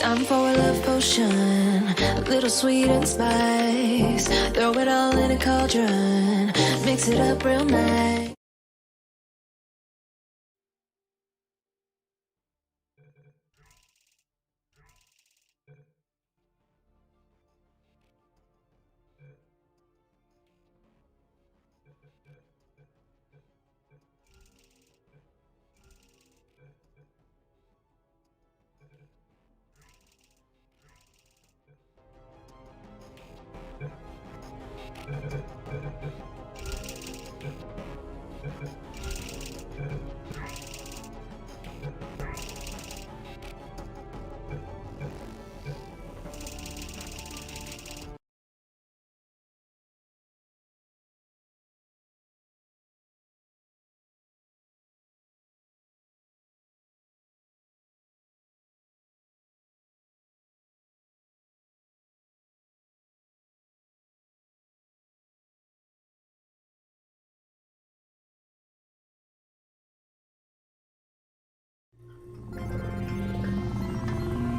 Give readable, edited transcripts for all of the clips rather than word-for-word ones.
Time for a love potion, a little sweet and spice. Throw it all in a cauldron, mix it up real nice.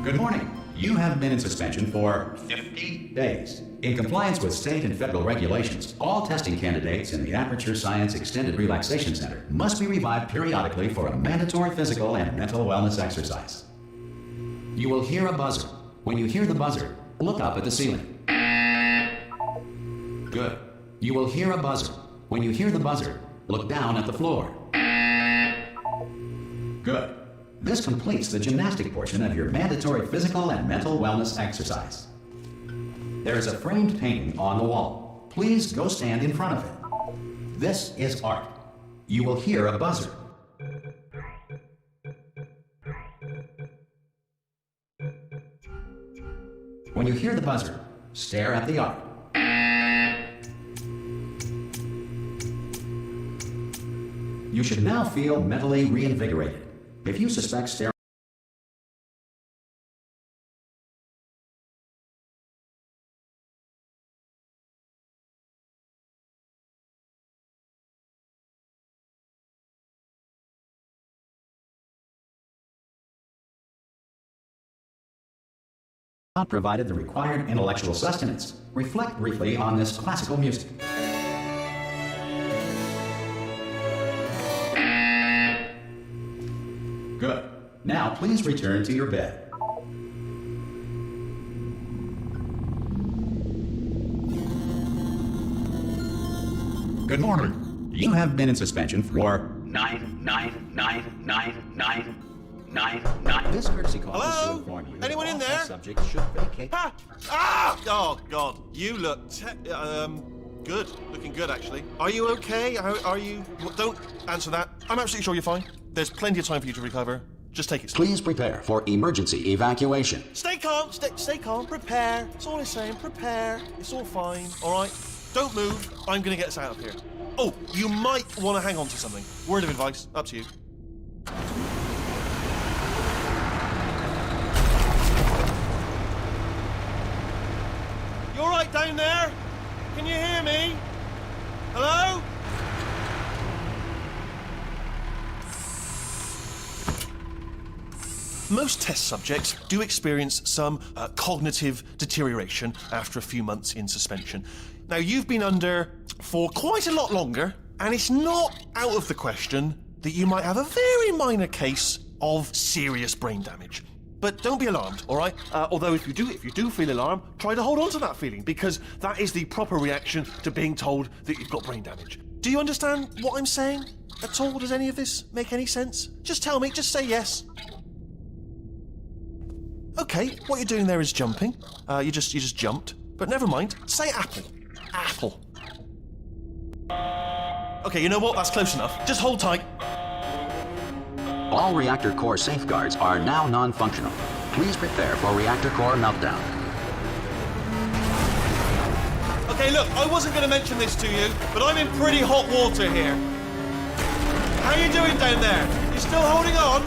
Good morning. You have been in suspension for 50 days. In compliance with state and federal regulations, all testing candidates in the Aperture Science Extended Relaxation Center must be revived periodically for a mandatory physical and mental wellness exercise. You will hear a buzzer. When you hear the buzzer, look up at the ceiling. Good. You will hear a buzzer. When you hear the buzzer, look down at the floor. Good. This completes the gymnastic portion of your mandatory physical and mental wellness exercise. There is a framed painting on the wall. Please go stand in front of it. This is art. You will hear a buzzer. When you hear the buzzer, stare at the art. You should now feel mentally reinvigorated. If you suspect staring, not provided the required intellectual sustenance, reflect briefly on this classical music. Good. Now please return to your bed. Good morning. You have been in suspension for 9999999. This courtesy call is to inform you. Anyone in there? Subject should vacate. Ah! Ah! Oh God, you look good. Looking good, actually. Are you okay? Are you? Don't answer that. I'm absolutely sure you're fine. There's plenty of time for you to recover. Just take it slow. Please prepare for emergency evacuation. Stay calm. Stay calm. Prepare. That's all I'm saying. Prepare. It's all fine. All right. Don't move. I'm gonna get us out of here. Oh, you might want to hang on to something. Word of advice. Up to you. You all right down there? Can you hear me? Hello? Most test subjects do experience some cognitive deterioration after a few months in suspension. Now, you've been under for quite a lot longer, and it's not out of the question that you might have a very minor case of serious brain damage. But don't be alarmed, all right? Although if you do feel alarmed, try to hold on to that feeling, because that is the proper reaction to being told that you've got brain damage. Do you understand what I'm saying at all? Does any of this make any sense? Just tell me, just say yes. Okay, what you're doing there is jumping. You just jumped. But never mind. Say apple. Apple. Okay, you know what? That's close enough. Just hold tight. All reactor core safeguards are now non-functional. Please prepare for reactor core meltdown. Okay, look, I wasn't going to mention this to you, but I'm in pretty hot water here. How you doing down there? You still holding on?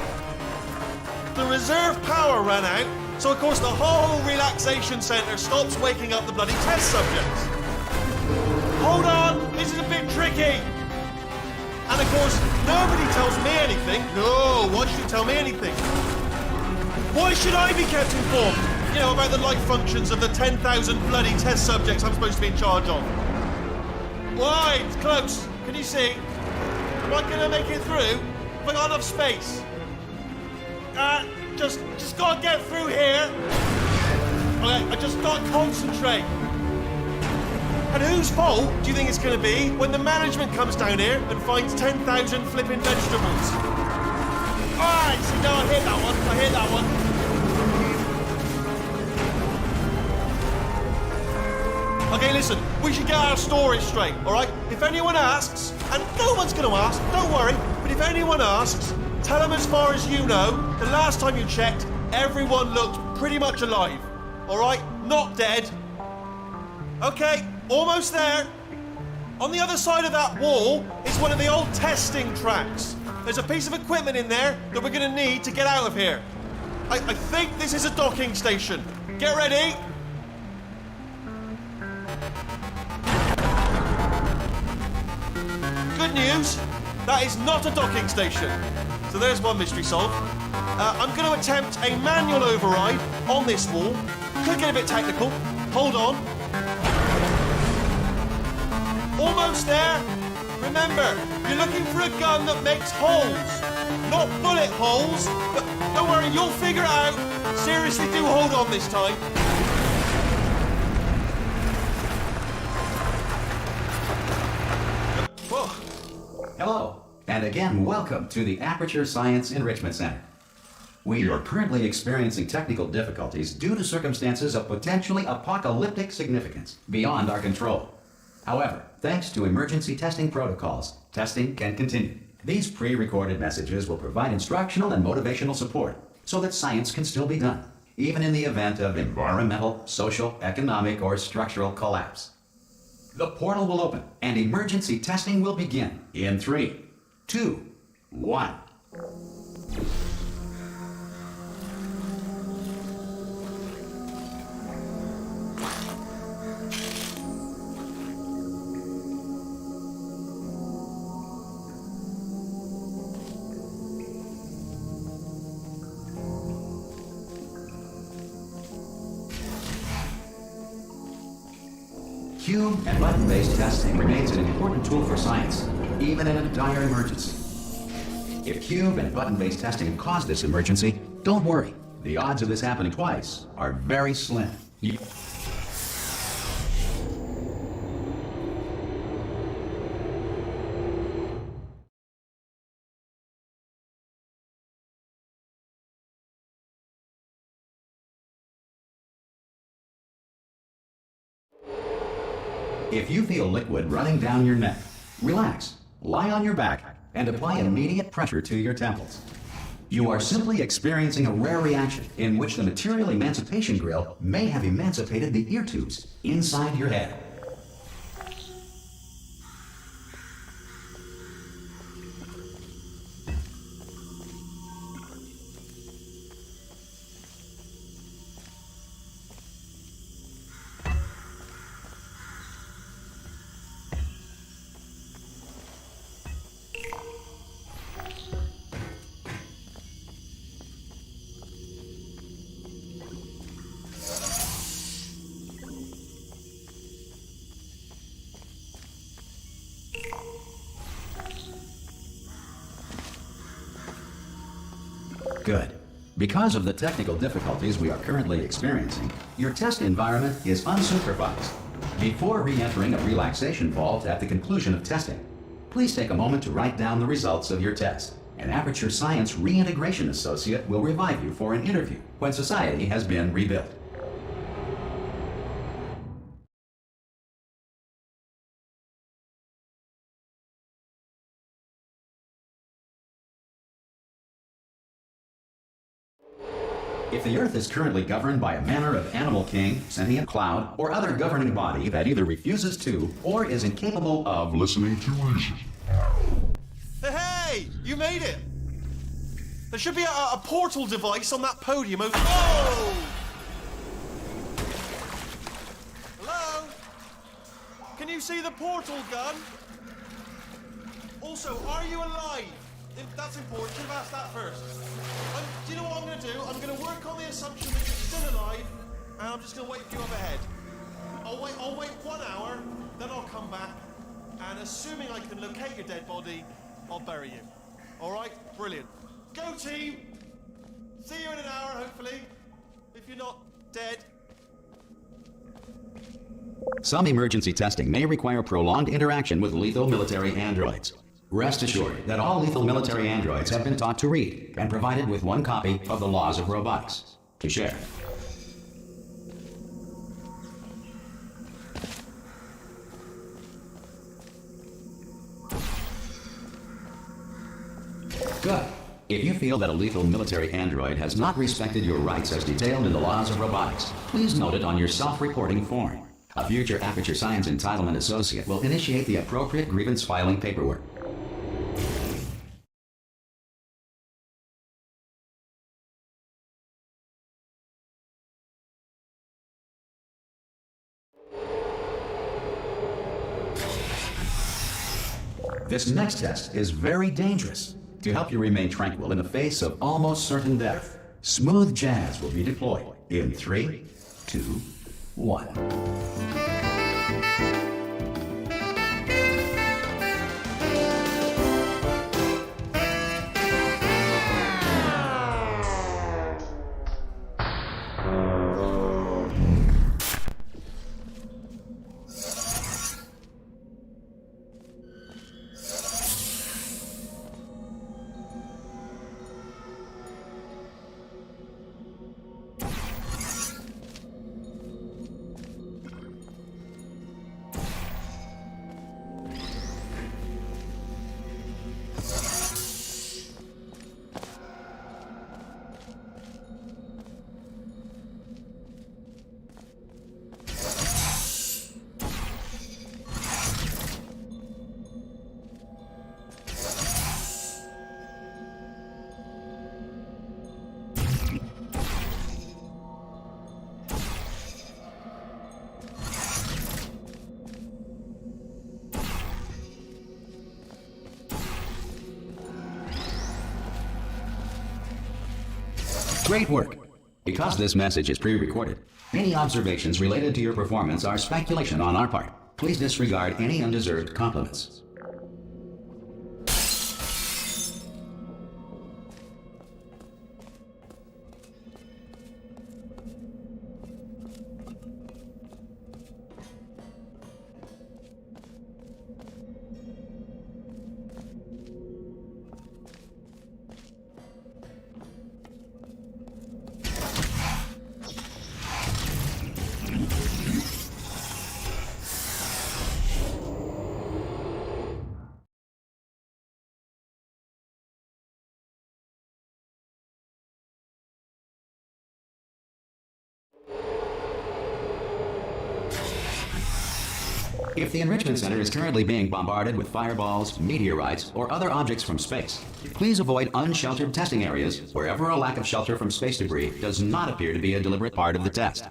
The reserve power ran out, so of course the whole relaxation centre stops waking up the bloody test subjects. Hold on, this is a bit tricky. And of course, nobody tells me anything. No, why should you tell me anything? Why should I be kept informed? You know, about the life functions of the 10,000 bloody test subjects I'm supposed to be in charge of. Why? It's close. Can you see? Am I gonna make it through? Have I got enough space? Just gotta get through here. Okay, I just gotta concentrate. And whose fault do you think it's gonna be when the management comes down here and finds 10,000 flipping vegetables? Alright, see, no, I hit that one. I hit that one. Okay, listen, we should get our stories straight, alright? If anyone asks, and no one's gonna ask, don't worry, but if anyone asks, tell them as far as you know, the last time you checked, everyone looked pretty much alive. Alright? Not dead. Okay, almost there. On the other side of that wall is one of the old testing tracks. There's a piece of equipment in there that we're gonna need to get out of here. I think this is a docking station. Get ready. Good news, that is not a docking station. So there's one mystery solved. I'm going to attempt a manual override on this wall. Could get a bit technical. Hold on. Almost there. Remember, you're looking for a gun that makes holes. Not bullet holes, but don't worry, you'll figure it out. Seriously, do hold on this time. Whoa. Hello, and again, welcome to the Aperture Science Enrichment Center. We are currently experiencing technical difficulties due to circumstances of potentially apocalyptic significance beyond our control. However, thanks to emergency testing protocols, testing can continue. These pre-recorded messages will provide instructional and motivational support so that science can still be done, even in the event of environmental, social, economic, or structural collapse. The portal will open and emergency testing will begin in 3, 2, 1. Cube and button-based testing remains an important tool for science, even in a dire emergency. If cube and button-based testing caused this emergency, don't worry. The odds of this happening twice are very slim. If you feel liquid running down your neck, relax, lie on your back, and apply immediate pressure to your temples. You are simply experiencing a rare reaction in which the material emancipation grill may have emancipated the ear tubes inside your head. Good. Because of the technical difficulties we are currently experiencing, your test environment is unsupervised. Before re-entering a relaxation vault at the conclusion of testing, please take a moment to write down the results of your test. An Aperture Science Reintegration Associate will revive you for an interview when society has been rebuilt. If the Earth is currently governed by a manner of animal king, sentient cloud, or other governing body that either refuses to or is incapable of listening to reason. Hey, you made it! There should be a portal device on that podium over... Whoa! Hello? Can you see the portal gun? Also, are you alive? That's important. Should have asked that first. Do you know what I'm going to do? I'm going to work on the assumption that you're still alive, and I'm just going to wait for you up ahead. I'll wait 1 hour, then I'll come back, and assuming I can locate your dead body, I'll bury you. All right? Brilliant. Go team! See you in an hour, hopefully. If you're not dead. Some emergency testing may require prolonged interaction with lethal military androids. Rest assured that all lethal military androids have been taught to read and provided with 1 copy of the Laws of Robotics to share. Good. If you feel that a lethal military android has not respected your rights as detailed in the Laws of Robotics, please note it on your self-reporting form. A future Aperture Science Entitlement Associate will initiate the appropriate grievance filing paperwork. This next test is very dangerous. To help you remain tranquil in the face of almost certain death, smooth jazz will be deployed in 3, 2, 1. Great work! Because this message is pre-recorded, any observations related to your performance are speculation on our part. Please disregard any undeserved compliments. If the Enrichment Center is currently being bombarded with fireballs, meteorites, or other objects from space, please avoid unsheltered testing areas wherever a lack of shelter from space debris does not appear to be a deliberate part of the test.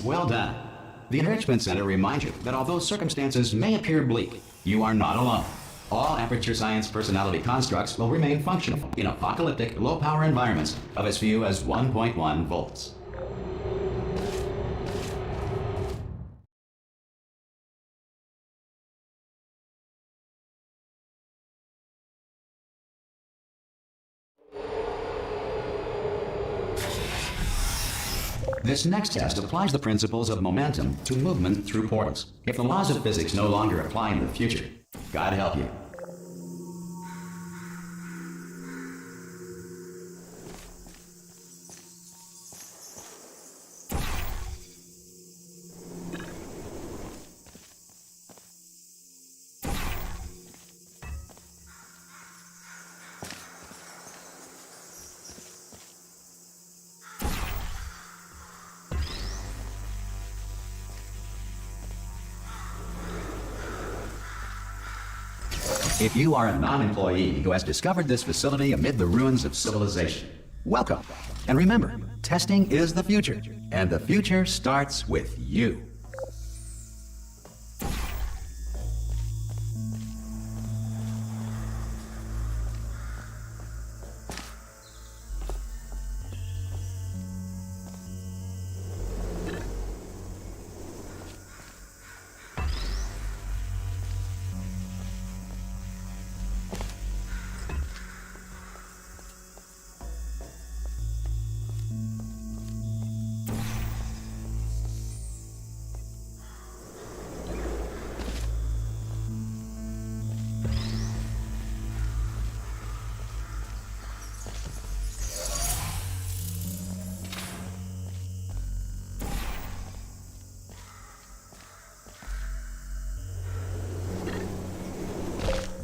Well done. The Enrichment Center reminds you that although circumstances may appear bleak, you are not alone. All Aperture Science personality constructs will remain functional in apocalyptic, low-power environments of as few as 1.1 volts. This next test applies the principles of momentum to movement through portals. If the laws of physics no longer apply in the future, God help you. if you are a non-employee who has discovered this facility amid the ruins of civilization, welcome. And remember, testing is the future, and the future starts with you.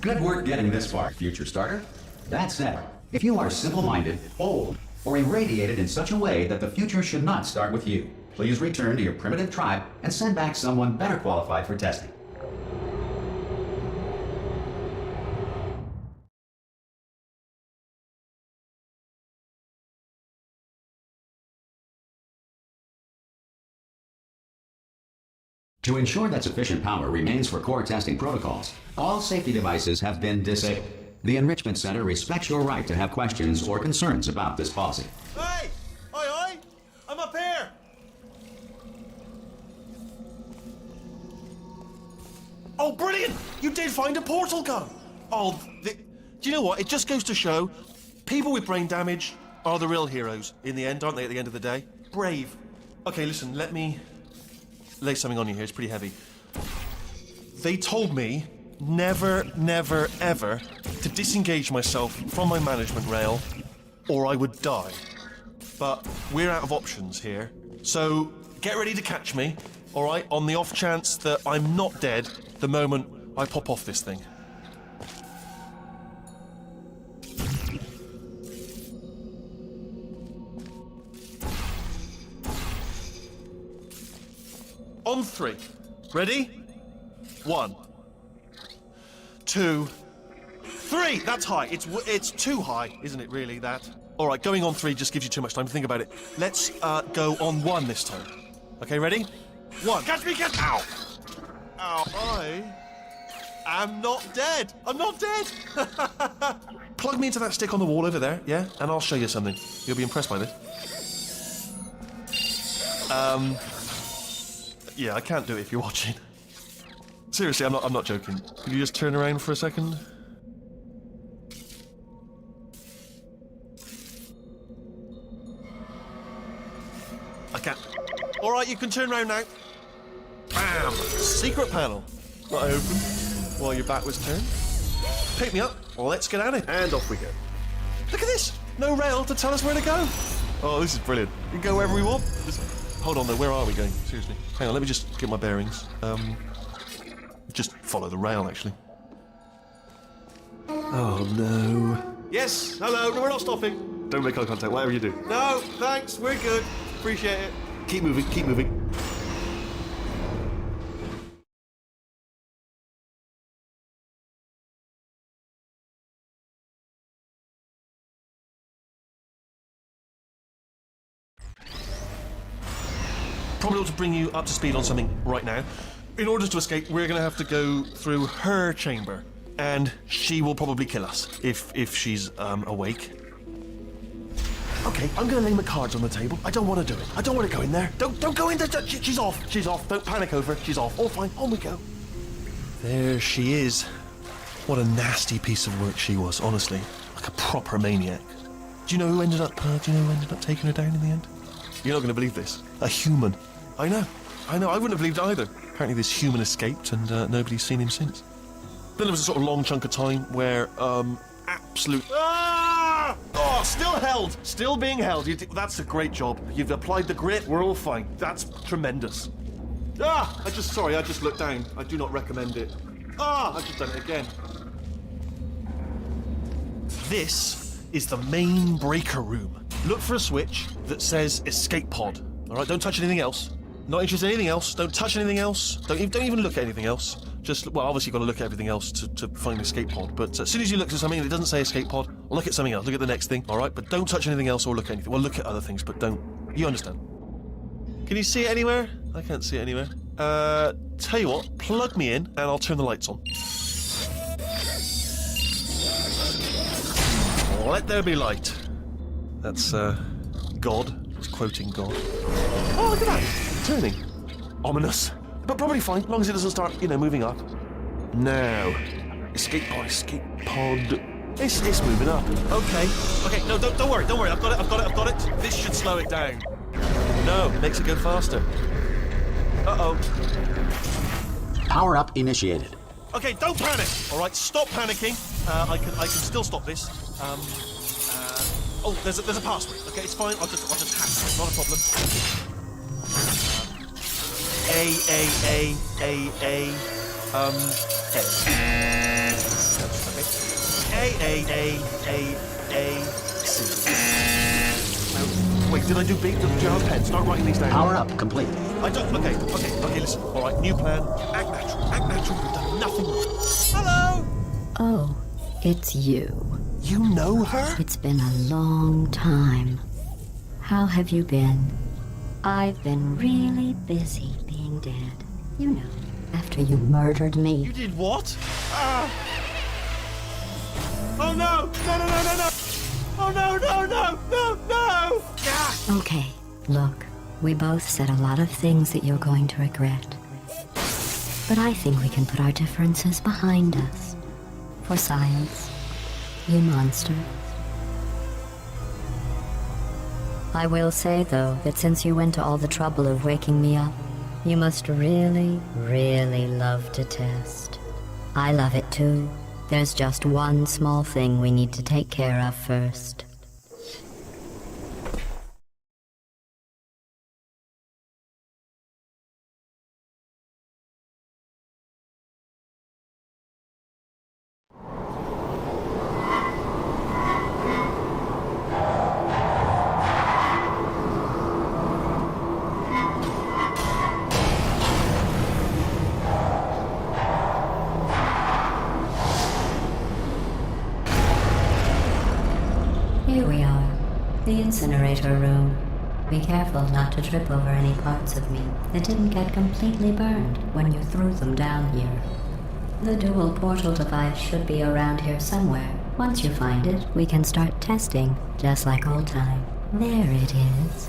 Good work getting this far, future starter. That said, if you are simple-minded, old, or irradiated in such a way that the future should not start with you, please return to your primitive tribe and send back someone better qualified for testing. To ensure that sufficient power remains for core testing protocols, all safety devices have been disabled. The Enrichment Center respects your right to have questions or concerns about this policy. Hey! Oi, oi! I'm up here! Oh, brilliant! You did find a portal gun! Oh, do you know what? It just goes to show, people with brain damage are the real heroes in the end, aren't they, at the end of the day? Brave. Okay, listen, let me lay something on you here. It's pretty heavy. They told me never, never, ever to disengage myself from my management rail or I would die. But we're out of options here. So get ready to catch me, all right, on the off chance that I'm not dead the moment I pop off this thing. On three. Ready? 1, 2, 3. That's high. It's too high, isn't it, really, that? All right, going on 3 just gives you too much time to think about it. Let's go on 1 this time. Okay, ready? 1. Catch me, catch... Ow! Ow, I am not dead. I'm not dead. Plug me into that stick on the wall over there, yeah? And I'll show you something. You'll be impressed by this. Yeah, I can't do it if you're watching. Seriously, I'm not joking. Could you just turn around for a second? I can't. All right, you can turn around now. Bam! Secret panel. That I opened while your back was turned. Pick me up. Let's get at it. And off we go. Look at this. No rail to tell us where to go. Oh, this is brilliant. We can go wherever we want. Hold on, though. Where are we going? Seriously. Hang on, let me just get my bearings. Just follow the rail, actually. Oh, no. Yes, hello. No, we're not stopping. Don't make eye contact, whatever you do. No, thanks. We're good. Appreciate it. Keep moving, keep moving. Probably ought to bring you up to speed on something right now. In order to escape, we're going to have to go through her chamber, and she will probably kill us if she's awake. Okay, I'm going to lay my cards on the table. I don't want to do it. I don't want to go in there. Don't go in there. She's off. She's off. Don't panic over her. She's off. All fine. On we go. There she is. What a nasty piece of work she was, honestly. Like a proper maniac. Do you know who ended up taking her down in the end? You're not going to believe this. A human. I know. I wouldn't have believed it either. Apparently this human escaped and nobody's seen him since. Then there was a sort of long chunk of time where absolute... Ah! Oh, still held. Still being held. That's a great job. You've applied the grit. We're all fine. That's tremendous. Ah! I just looked down. I do not recommend it. Ah! I've just done it again. This is the main breaker room. Look for a switch that says escape pod. All right, don't touch anything else. Not interested in anything else. Don't touch anything else. Don't even look at anything else. just, well, obviously you've got to look at everything else to find the escape pod, but as soon as you look at something and it doesn't say escape pod, look at something else, look at the next thing, alright? But don't touch anything else or look at anything. Well, look at other things, but don't. You understand? Can you see it anywhere? I can't see it anywhere. Tell you what, plug me in and I'll turn the lights on. Let there be light. That's, God. He's quoting God. Oh, look at that! Turning. Ominous. But probably fine, as long as it doesn't start, moving up. Now. Escape pod, escape pod. It's moving up. Okay. Okay, no, don't worry, I've got it. This should slow it down. No, makes it go faster. Uh-oh. Power up initiated. Okay, don't panic. All right, stop panicking. I can still stop this. Oh, there's a password. Okay, it's fine. I'll just hack it. Not a problem. A. C. Wait, did I do big? Do you have a pen? Start writing these down. Power up complete. I don't. Okay, listen. All right, new plan. Act natural. You've done nothing wrong. Hello. Oh, it's you. You know her? It's been a long time. How have you been? I've been really busy being dead. You know, after you murdered me. You did what? Oh no! No! Oh no! Ah! Okay, look, we both said a lot of things that you're going to regret. But I think we can put our differences behind us. For science. You monster. I will say, though, that since you went to all the trouble of waking me up, you must really, really love to test. I love it too. There's just one small thing we need to take care of first. Here we are, the incinerator room. Be careful not to trip over any parts of me that didn't get completely burned when you threw them down here. The dual portal device should be around here somewhere. Once you find it, we can start testing, just like old time. There it is.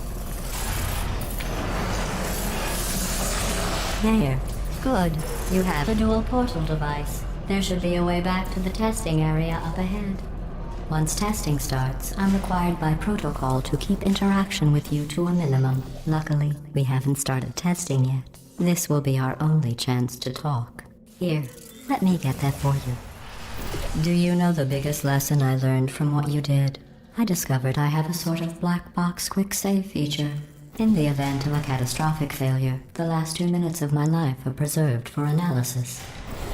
There. Good. You have a dual portal device. There should be a way back to the testing area up ahead. Once testing starts, I'm required by protocol to keep interaction with you to a minimum. Luckily, we haven't started testing yet. This will be our only chance to talk. Here, let me get that for you. Do you know the biggest lesson I learned from what you did? I discovered I have a sort of black box quick save feature. In the event of a catastrophic failure, the last 2 minutes of my life are preserved for analysis.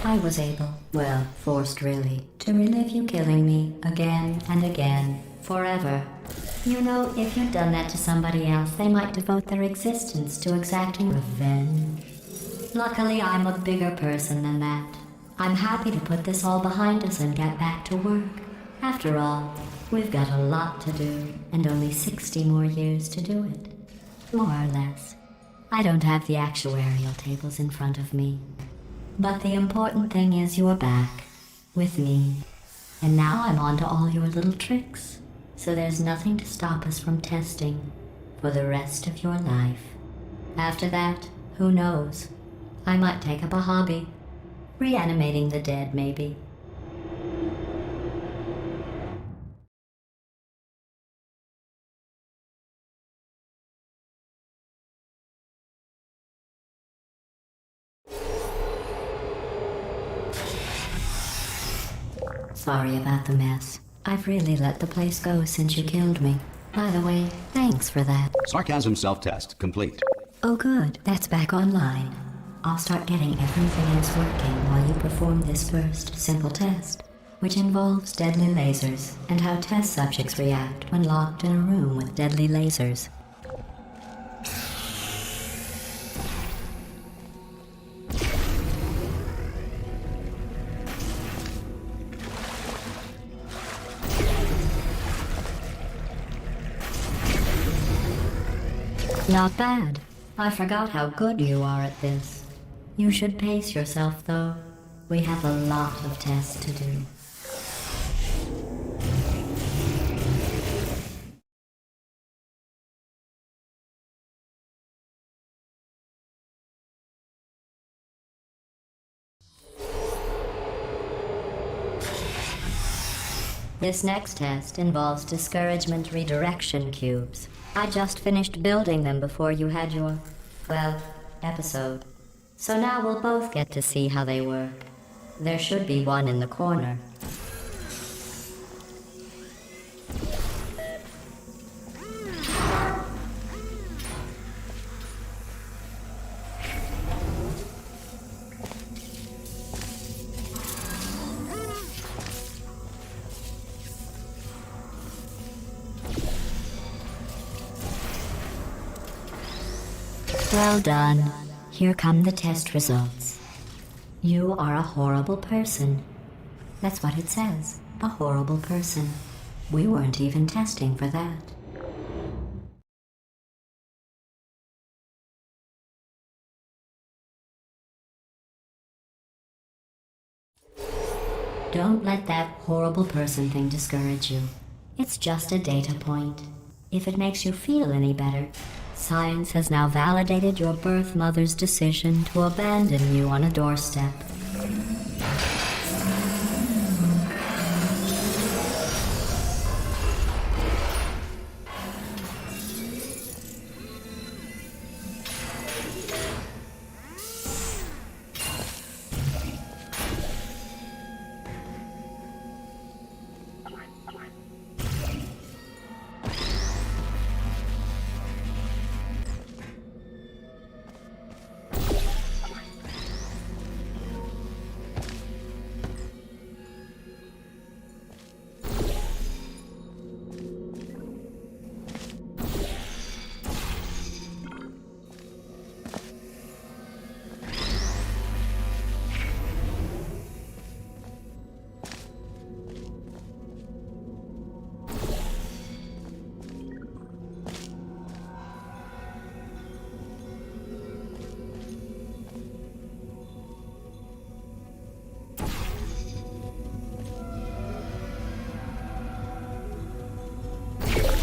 I was able, well, forced really, to relive you killing me again and again, forever. You know, if you'd done that to somebody else, they might devote their existence to exacting revenge. Luckily, I'm a bigger person than that. I'm happy to put this all behind us and get back to work. After all, we've got a lot to do, and only 60 more years to do it. More or less. I don't have the actuarial tables in front of me. But the important thing is you're back, with me. And now I'm on to all your little tricks, so there's nothing to stop us from testing for the rest of your life. After that, who knows? I might take up a hobby. Reanimating the dead, maybe. Sorry about the mess. I've really let the place go since you killed me. By the way, thanks for that. Sarcasm self-test complete. Oh good, that's back online. I'll start getting everything else working while you perform this first simple test, which involves deadly lasers and how test subjects react when locked in a room with deadly lasers. Not bad. I forgot how good you are at this. You should pace yourself, though. We have a lot of tests to do. This next test involves discouragement redirection cubes. I just finished building them before you had your, well, episode. So now we'll both get to see how they work. There should be one in the corner. Well done. Here come the test results. You are a horrible person. That's what it says. A horrible person. We weren't even testing for that. Don't let that horrible person thing discourage you. It's just a data point. If it makes you feel any better, science has now validated your birth mother's decision to abandon you on a doorstep.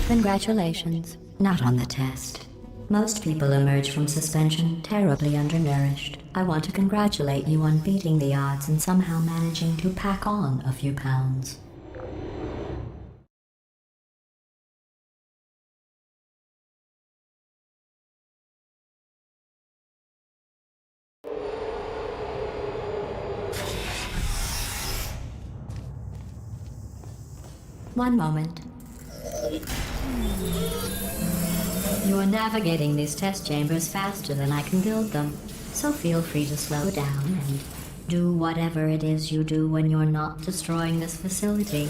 Congratulations. Not on the test. Most people emerge from suspension terribly undernourished. I want to congratulate you on beating the odds and somehow managing to pack on a few pounds. One moment. You are navigating these test chambers faster than I can build them, so feel free to slow down and do whatever it is you do when you're not destroying this facility.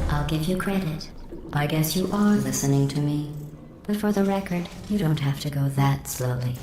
I'll give you credit. I guess you are listening to me. But for the record, you don't have to go that slowly.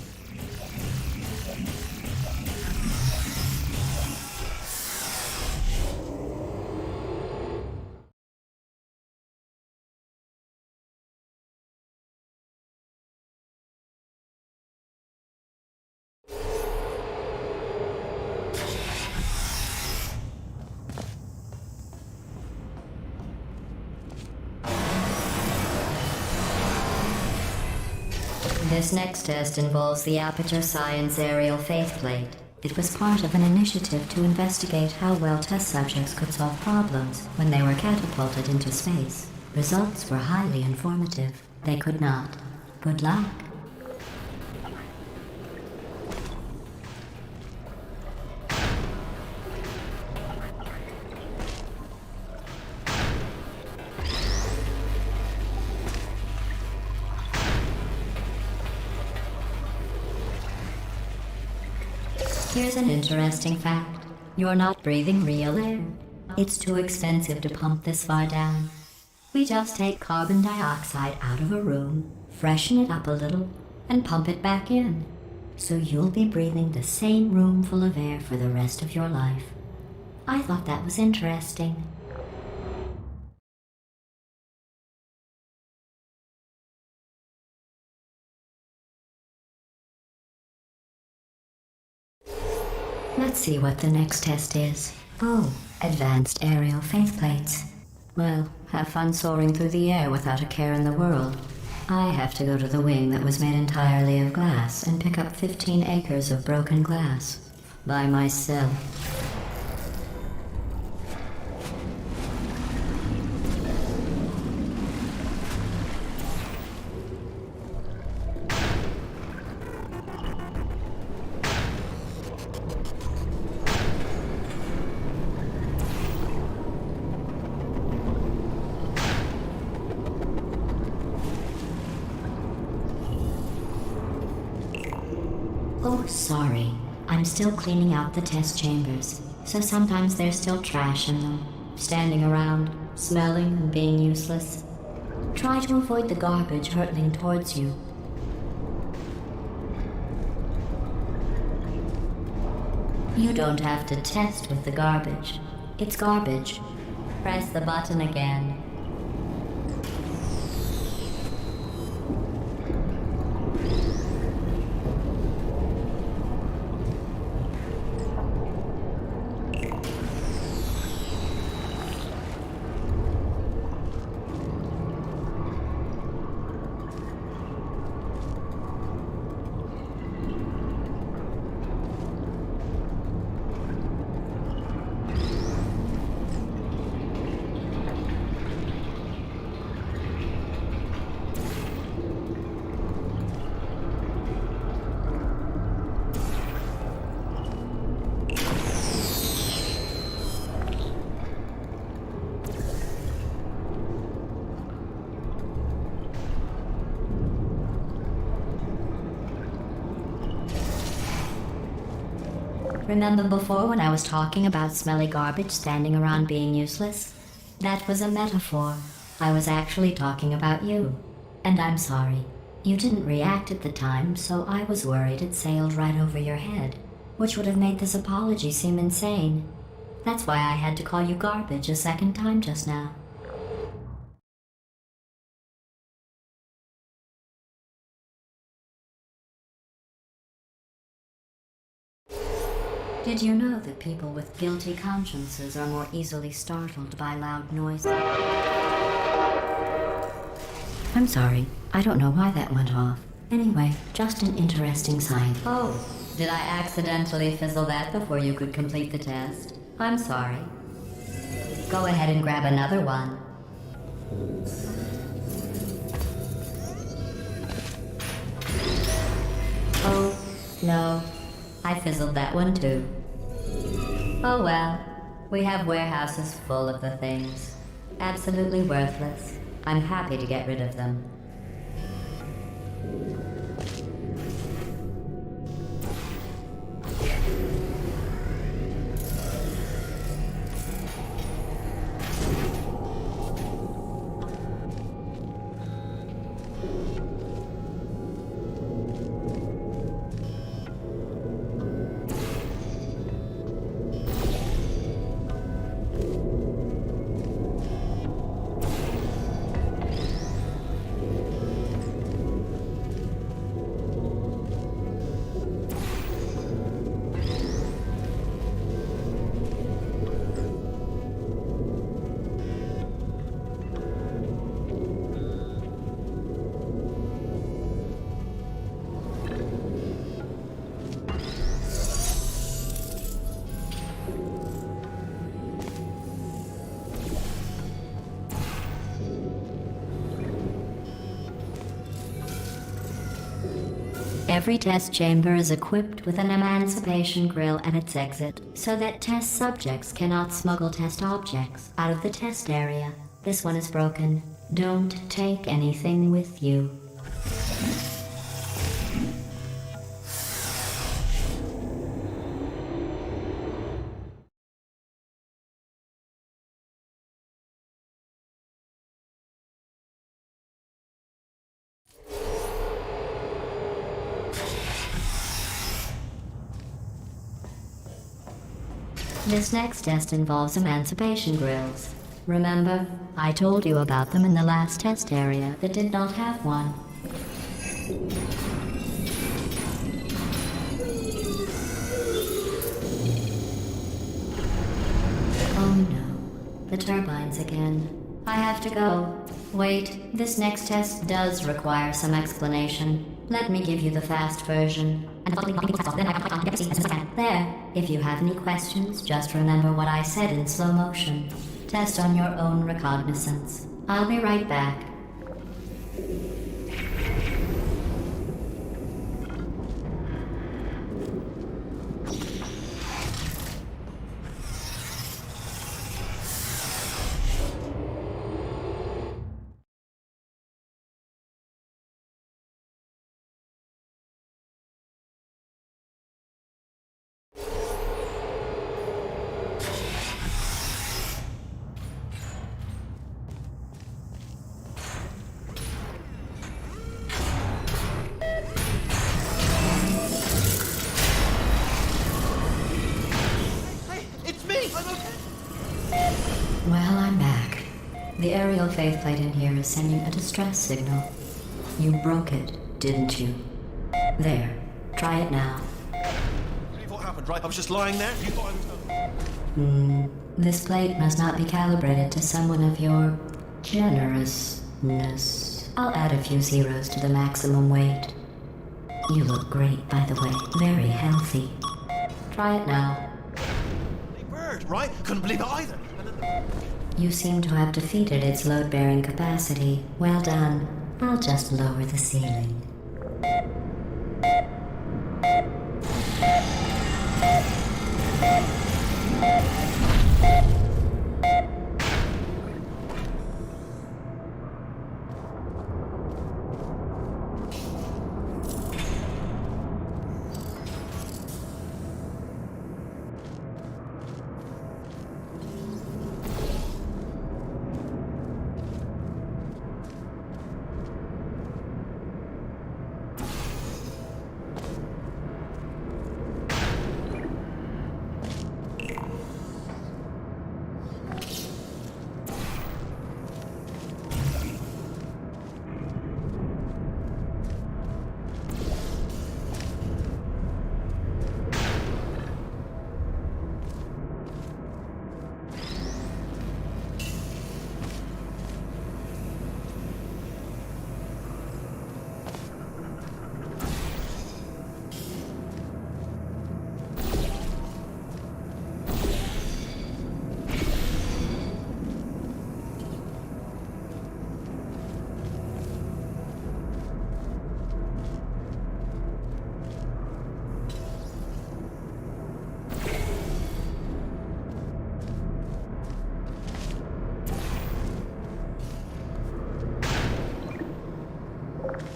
This next test involves the Aperture Science Aerial Faceplate. It was part of an initiative to investigate how well test subjects could solve problems when they were catapulted into space. Results were highly informative. They could not. Good luck. Here's an interesting fact. You're not breathing real air. It's too expensive to pump this far down. We just take carbon dioxide out of a room, freshen it up a little, and pump it back in. So you'll be breathing the same room full of air for the rest of your life. I thought that was interesting. Let's see what the next test is. Oh, advanced aerial faceplates. Well, have fun soaring through the air without a care in the world. I have to go to the wing that was made entirely of glass and pick up 15 acres of broken glass. By myself. Oh, sorry. I'm still cleaning out the test chambers, so sometimes there's still trash in them, standing around, smelling and being useless. Try to avoid the garbage hurtling towards you. You don't have to test with the garbage. It's garbage. Press the button again. Remember before when I was talking about smelly garbage standing around being useless? That was a metaphor. I was actually talking about you. And I'm sorry. You didn't react at the time, so I was worried it sailed right over your head, which would have made this apology seem insane. That's why I had to call you garbage a second time just now. Did you know that people with guilty consciences are more easily startled by loud noises? I'm sorry. I don't know why that went off. Anyway, just an interesting sign. Oh, did I accidentally fizzle that before you could complete the test? I'm sorry. Go ahead and grab another one. Oh, no. I fizzled that one too. Oh well, we have warehouses full of the things. Absolutely worthless. I'm happy to get rid of them. Every test chamber is equipped with an emancipation grill at its exit, so that test subjects cannot smuggle test objects out of the test area. This one is broken. Don't take anything with you. This next test involves emancipation grills. Remember, I told you about them in the last test area that did not have one. Oh no, the turbines again. I have to go. Wait, this next test does require some explanation. Let me give you the fast version. There, if you have any questions, just remember what I said in slow motion. Test on your own recognizance. I'll be right back. Well, I'm back. The aerial faceplate in here is sending a distress signal. You broke it, didn't you? There. Try it now. What happened, right? I was just lying there. You thought I was... This plate must not be calibrated to someone of your generousness. I'll add a few zeros to the maximum weight. You look great, by the way. Very healthy. Try it now. Bird, right? Couldn't believe it either. You seem to have defeated its load-bearing capacity. Well done. I'll just lower the ceiling.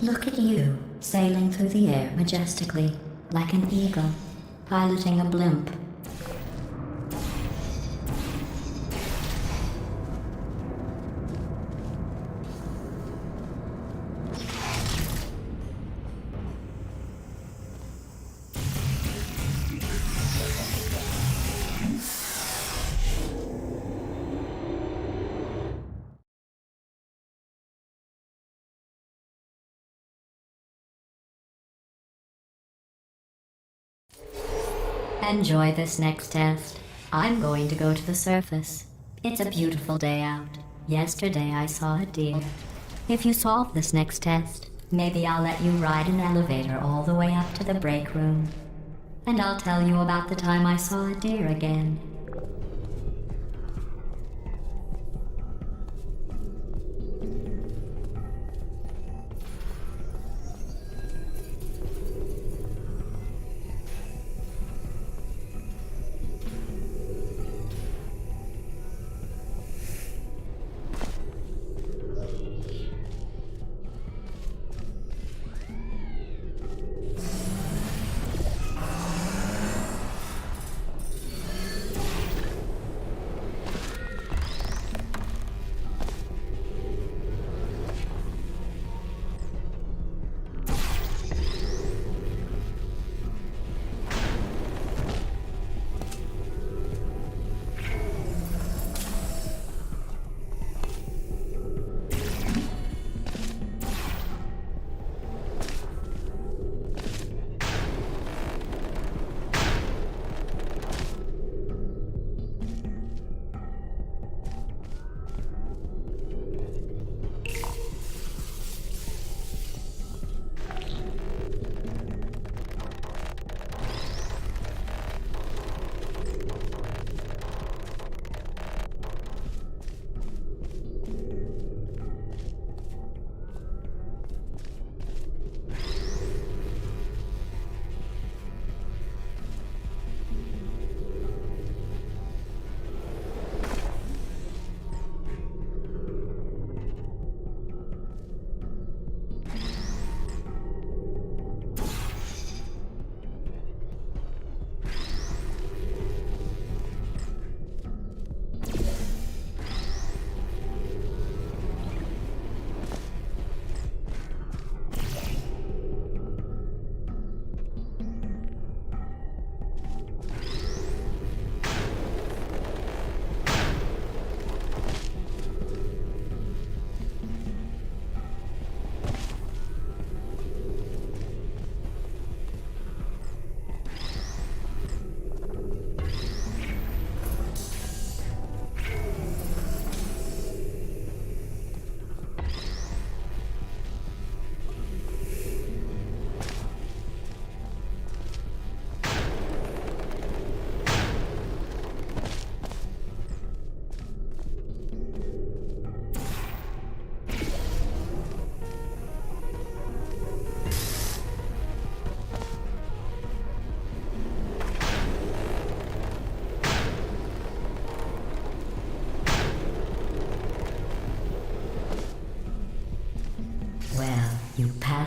Look at you, sailing through the air majestically, like an eagle, piloting a blimp. Enjoy this next test. I'm going to go to the surface. It's a beautiful day out. Yesterday I saw a deer. If you solve this next test, maybe I'll let you ride an elevator all the way up to the break room. And I'll tell you about the time I saw a deer again.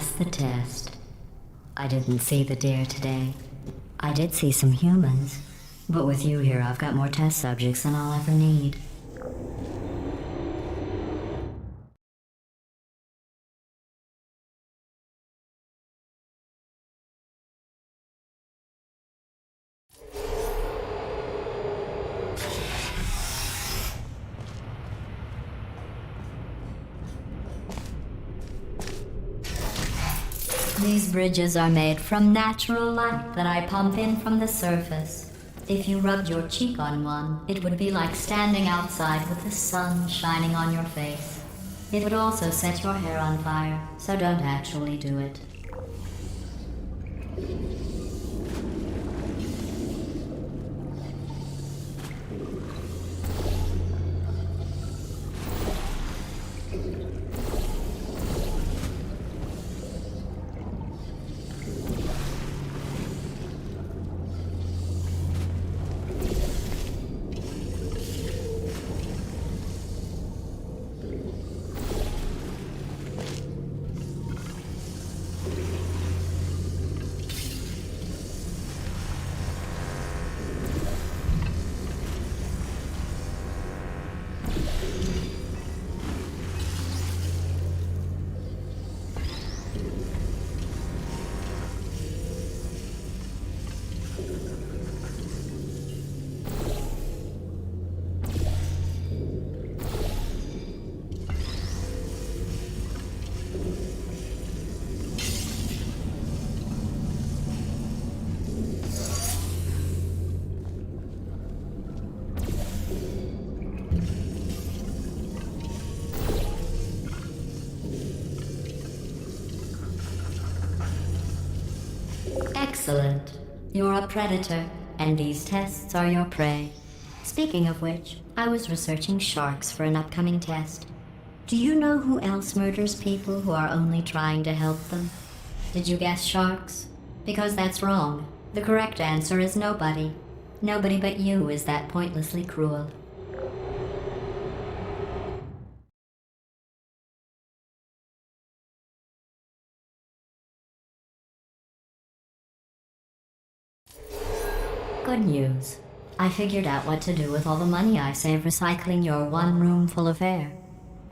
passed the test. I didn't see the deer today. I did see some humans, but with you here I've got more test subjects than I'll ever need. These bridges are made from natural light that I pump in from the surface. If you rubbed your cheek on one, it would be like standing outside with the sun shining on your face. It would also set your hair on fire, so don't actually do it. Excellent. You're a predator, and these tests are your prey. Speaking of which, I was researching sharks for an upcoming test. Do you know who else murders people who are only trying to help them? Did you guess sharks? Because that's wrong. The correct answer is nobody. Nobody but you is that pointlessly cruel. Good news. I figured out what to do with all the money I save recycling your one room full of air.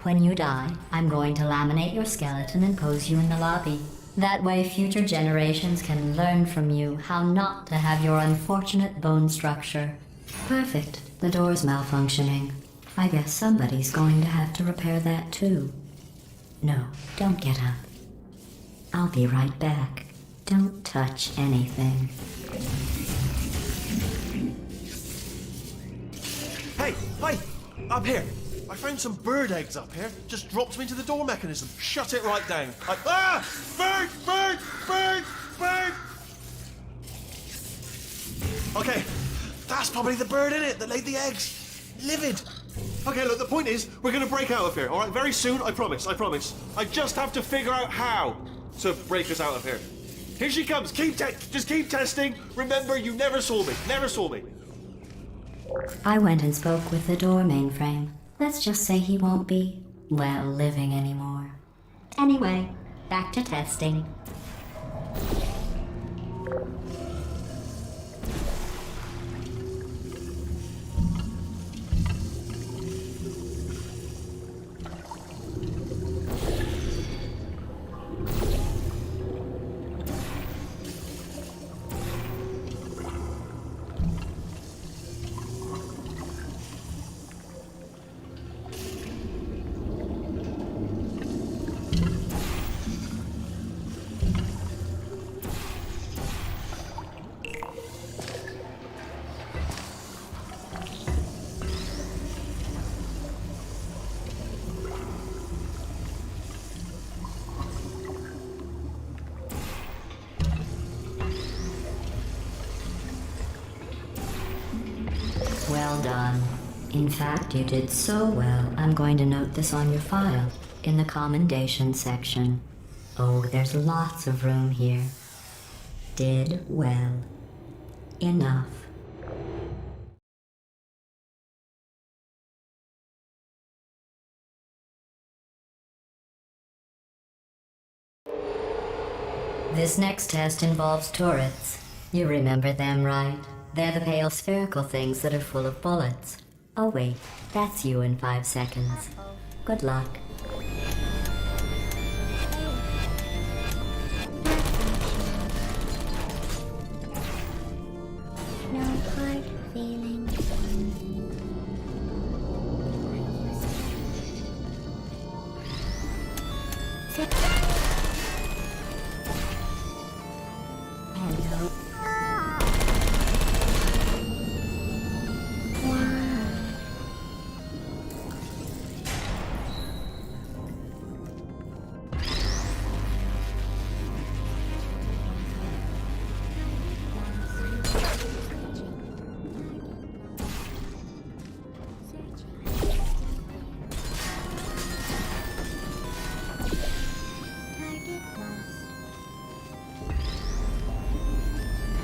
When you die, I'm going to laminate your skeleton and pose you in the lobby. That way future generations can learn from you how not to have your unfortunate bone structure. Perfect. The door's malfunctioning. I guess somebody's going to have to repair that too. No, don't get up. I'll be right back. Don't touch anything. Hey, hey, up here. I found some bird eggs up here. Just dropped them into the door mechanism. Shut it right down. Bird, bird, bird, bird. Okay, that's probably the bird in it that laid the eggs. Livid. Okay, look, the point is, we're gonna break out of here, all right? Very soon, I promise, I promise. I just have to figure out how to break us out of here. Here she comes. Just keep testing. Remember, you never saw me. Never saw me. I went and spoke with the door mainframe. Let's just say he won't be, well, living anymore. Anyway, back to testing. Well done. In fact, you did so well, I'm going to note this on your file, in the commendation section. Oh, there's lots of room here. Did well. Enough. This next test involves turrets. You remember them, right? They're the pale spherical things that are full of bullets. Oh wait, that's you in 5 seconds. Good luck. No hard feelings. Hello.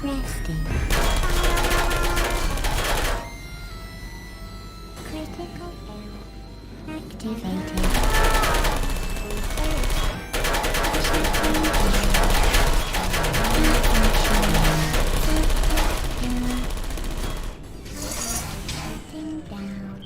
Resting. Critical error activated. Shutting down.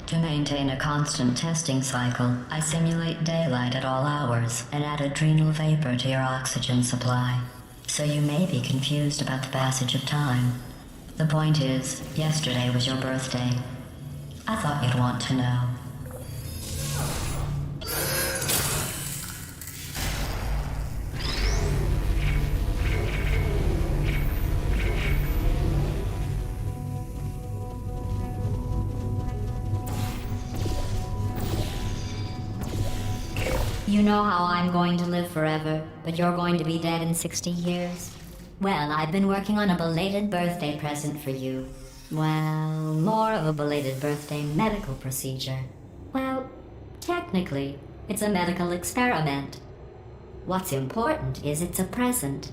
To maintain a constant testing cycle, I simulate daylight at all hours and add adrenal vapor to your oxygen supply. So you may be confused about the passage of time. The point is, yesterday was your birthday. I thought you'd want to know. You know how I'm going to live forever, but you're going to be dead in 60 years? Well, I've been working on a belated birthday present for you. Well, more of a belated birthday medical procedure. Well, technically, it's a medical experiment. What's important is it's a present.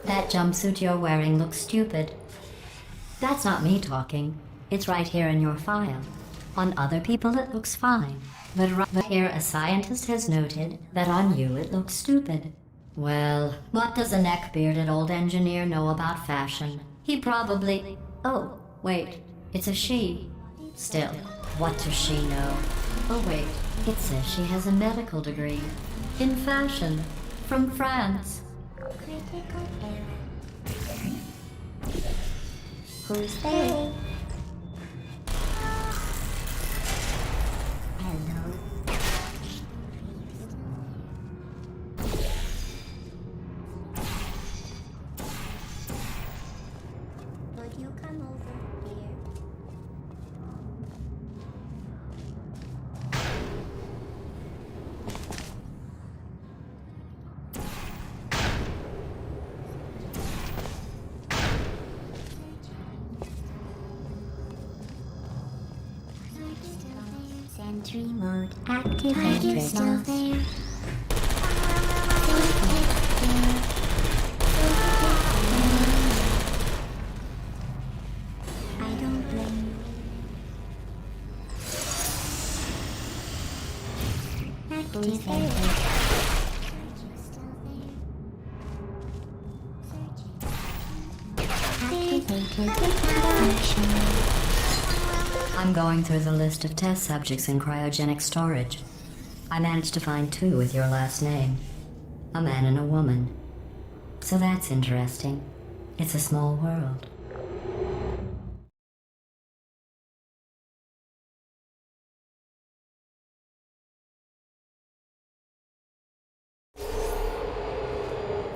That jumpsuit you're wearing looks stupid. That's not me talking. It's right here in your file. On other people it looks fine. But right here a scientist has noted that on you it looks stupid. Well, what does a neck-bearded old engineer know about fashion? He probably... Oh, wait. It's a she. Still, what does she know? Oh wait, it says she has a medical degree. In fashion. From France. Critical error. Who's there? Hello. Would you come over here? Sentry mode activated. Are you still there? I don't blame you. Activated. I'm going through the list of test subjects in cryogenic storage. I managed to find 2 with your last name. A man and a woman. So that's interesting. It's a small world.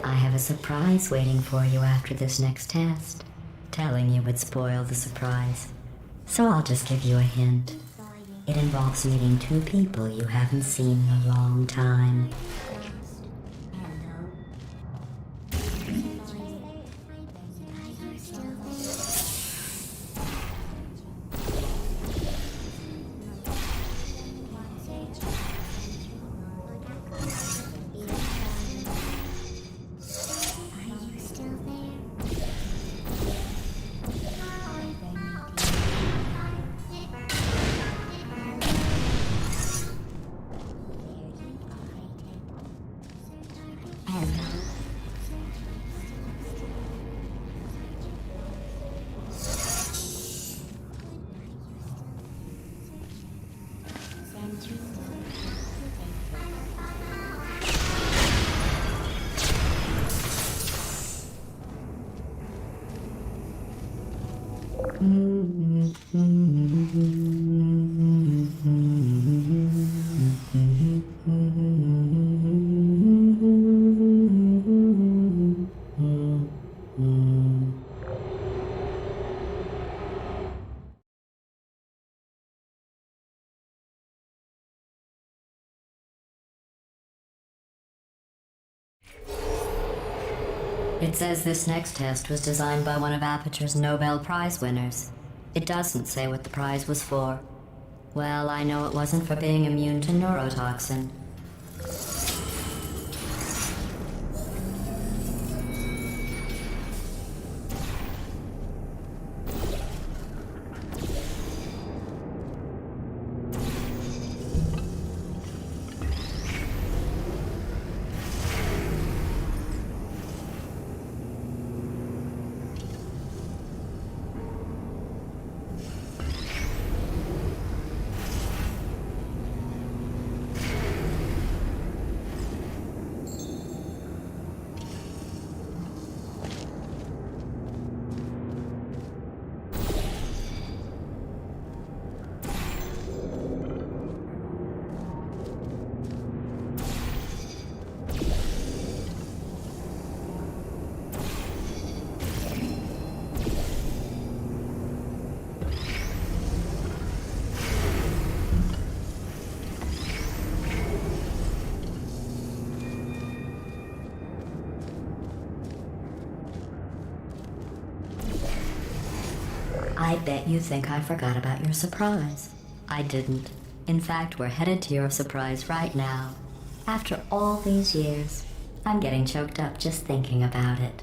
I have a surprise waiting for you after this next test. Telling you would spoil the surprise. So I'll just give you a hint. It involves meeting two people you haven't seen in a long time. It says this next test was designed by one of Aperture's Nobel Prize winners. It doesn't say what the prize was for. Well, I know it wasn't for being immune to neurotoxin. I bet you think I forgot about your surprise. I didn't. In fact, we're headed to your surprise right now. After all these years, I'm getting choked up just thinking about it.